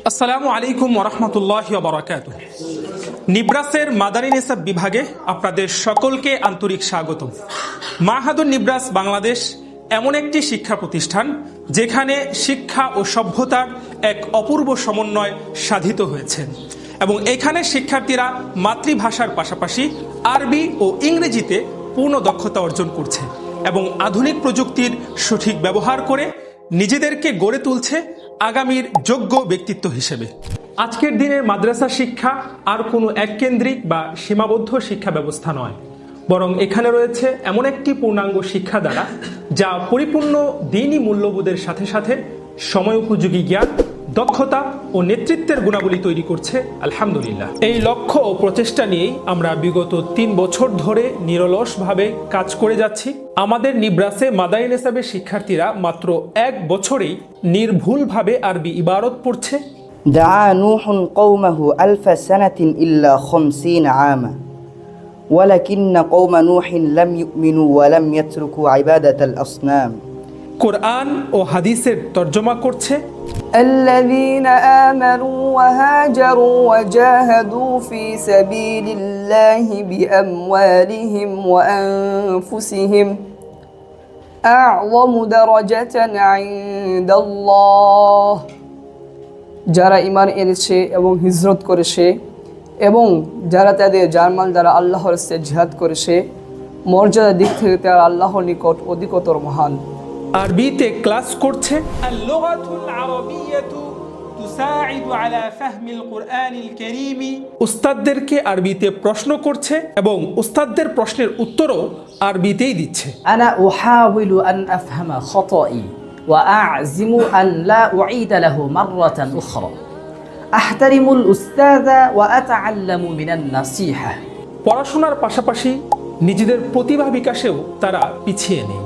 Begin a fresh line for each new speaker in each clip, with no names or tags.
আসসালামু আলাইকুম ওরহমতুল্লাহি ওয়া বারাকাতুহু। নিব্রাসের মাদানী নিসাব বিভাগে আপনাদের সকলকে আন্তরিক স্বাগতম। মাহাদুন নিব্রাস বাংলাদেশ এমন একটি শিক্ষা প্রতিষ্ঠান যেখানে শিক্ষা ও সভ্যতার এক অপূর্ব সমন্বয় সাধিত হয়েছে এবং এখানে শিক্ষার্থীরা মাতৃভাষার পাশাপাশি আরবি ও ইংরেজিতে পূর্ণ দক্ষতা অর্জন করছে এবং আধুনিক প্রযুক্তির সঠিক ব্যবহার করে নিজেদেরকে গড়ে তুলছে আগামীর যোগ্য ব্যক্তিত্ব হিসেবে। আজকের দিনের মাদ্রাসা শিক্ষা আর কোনো এককেন্দ্রিক বা সীমাবদ্ধ শিক্ষা ব্যবস্থা নয়, বরং এখানে রয়েছে এমন একটি পূর্ণাঙ্গ শিক্ষা দ্বারা যা পরিপূর্ণ দ্বীনি মূল্যবোধের সাথে সাথে সময় উপযোগী জ্ঞান, দক্ষতা ও নেতৃত্বের গুণাবলী তৈরি করছে। আলহামদুলিল্লাহ, এই লক্ষ্য ও প্রচেষ্টা নিয়েই আমরা বিগত ৩ বছর ধরে নিরলসভাবে কাজ করে যাচ্ছি। আমাদের নিব্রাসে মাদানী নিসাবের শিক্ষার্থীরা মাত্র ১ বছরেই নির্ভুলভাবে আরবি ইবারত পড়ছে।
دعا نوح قومه 1000 سنة إلا 50 عاما ولكن قوم نوح لم يؤمنوا ولم يتركوا عبادة الأصنام।
কোরআন ও হাদিসের তর্জমা করছে।
الذين آمنوا وهاجروا وجاهدوا في سبيل الله بأموالهم وأنفسهم أعظم درجة عند الله। যারা ঈমান এনেছে এবং হিজরত করেছে এবং যারা তাদের জানমাল দ্বারা আল্লাহর রাস্তে জিহাদ করেছে, মর্যাদার দিক থেকে তারা আল্লাহর নিকট অধিকতর মহান।
আরবিতে ক্লাস করছে। আল-লুগাতুল আরাবিয়্যাতু তুসাঈদু আলা ফাহমিল কুরআনিল কারীম। উস্তাদদেরকে আরবিতে প্রশ্ন করছে এবং উস্তাদদের প্রশ্নের উত্তরও আরবিতেই দিচ্ছে।
আনা উহাউলু আন আফহামা খাতাই ওয়া আ'জিমু আন লা উঈদ লাহু মাররাতান উখরা। আহতারিমুল উস্তাযা ওয়া আতাআল্লামু মিনান নাসিহা।
পড়াশোনার পাশাপাশি নিজেদের প্রতিভা বিকাশেও তারা পিছিয়ে নেই।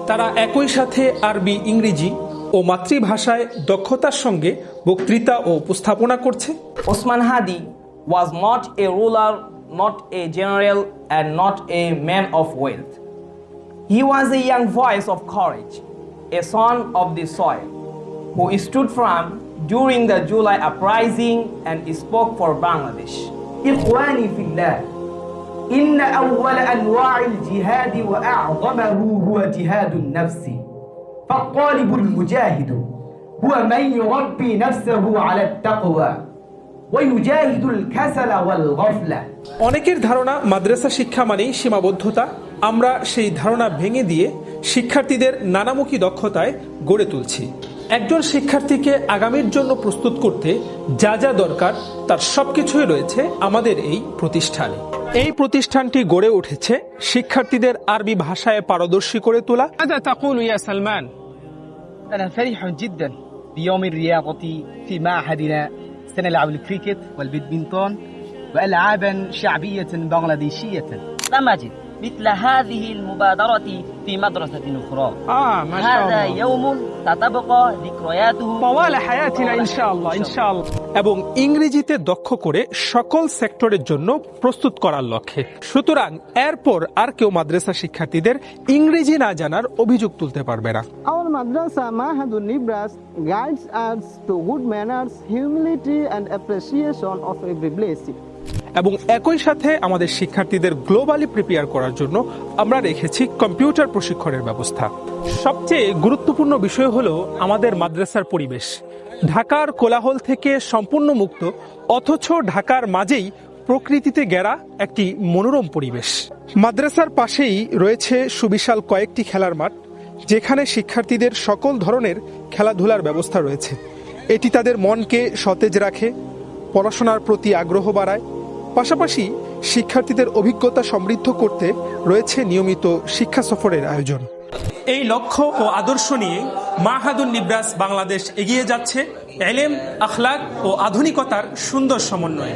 তারা একই সাথে আরবি, ইংরেজি ও মাতৃভাষায় দক্ষতার সঙ্গে বক্তৃতা ও উপস্থাপনা করছে।
Osman Hadi was not a ruler, not a general, and not a man of wealth. He was a young voice of courage, a son of the soil, who stood firm during the July uprising and spoke for Bangladesh. إخواني في الله، إن أول أنواع الجهاد وأعظمه هو جهاد النفس، فالطالب المجاهد هو من يربي نفسه على التقوى ويجاهد الكسل والغفلة।
অনেকের ধারণা মাদ্রাসা শিক্ষা মানেই সীমাবদ্ধতা। আমরা সেই ধারণা ভেঙে দিয়ে শিক্ষার্থীদের নানামুখী দক্ষতায় গড়ে তুলছি। একজন শিক্ষার্থীকে আগামীর জন্য প্রস্তুত করতে যা যা দরকার তার সবকিছুই রয়েছে আমাদের এই প্রতিষ্ঠানে। এই প্রতিষ্ঠানটি গড়ে উঠেছে শিক্ষার্থীদের আরবি ভাষায় পারদর্শী করে তোলা।
ماذا تقول يا سلمان؟
أنا فرح جدا بيوم الرياضة في معهدنا. سنلعب الكريكت والبدمنتون وألعابا شعبية بنغلاديشية.
ماجد، مثل هذه المبادرة في مدرسة أخرى.
ما شاء
هذا
الله.
يوم ستبقى ذكرياته
طوال حياتنا إن شاء الله إن شاء الله.
এবং ইংরেজিতে দক্ষ করে সকল সেক্টরের জন্য প্রস্তুত করার লক্ষ্যে। সুতরাং এরপর আর কেউ মাদ্রাসা শিক্ষার্থীদের ইংরেজি না জানার অভিযোগ তুলতে পারবে না।
Our madrasa Mahadun Nibras guides us to good manners, humility and appreciation of every blessing.
এবং একই সাথে আমাদের শিক্ষার্থীদের গ্লোবালি প্রিপেয়ার করার জন্য আমরা রেখেছি কম্পিউটার প্রশিক্ষণের ব্যবস্থা। সবচেয়ে গুরুত্বপূর্ণ বিষয় হলো আমাদের মাদ্রাসার পরিবেশ। ঢাকার কোলাহল থেকে সম্পূর্ণ মুক্ত, অথচ ঢাকার মাঝেই প্রকৃতিতে ঘেরা একটি মনোরম পরিবেশ। মাদ্রাসার পাশেই রয়েছে সুবিশাল কয়েকটি খেলার মাঠ, যেখানে শিক্ষার্থীদের সকল ধরনের খেলাধুলার ব্যবস্থা রয়েছে। এটি তাদের মনকে সতেজ রাখে, পড়াশোনার প্রতি আগ্রহ বাড়ায়, পাশাপাশি শিক্ষার্থীদের অভিজ্ঞতা সমৃদ্ধ করতে রয়েছে নিয়মিত শিক্ষা সফরের আয়োজন। এই লক্ষ্য ও আদর্শ নিয়ে মাহাদুন নিব্রাস বাংলাদেশ এগিয়ে যাচ্ছে এলেম, আখলাক ও আধুনিকতার সুন্দর সমন্বয়ে।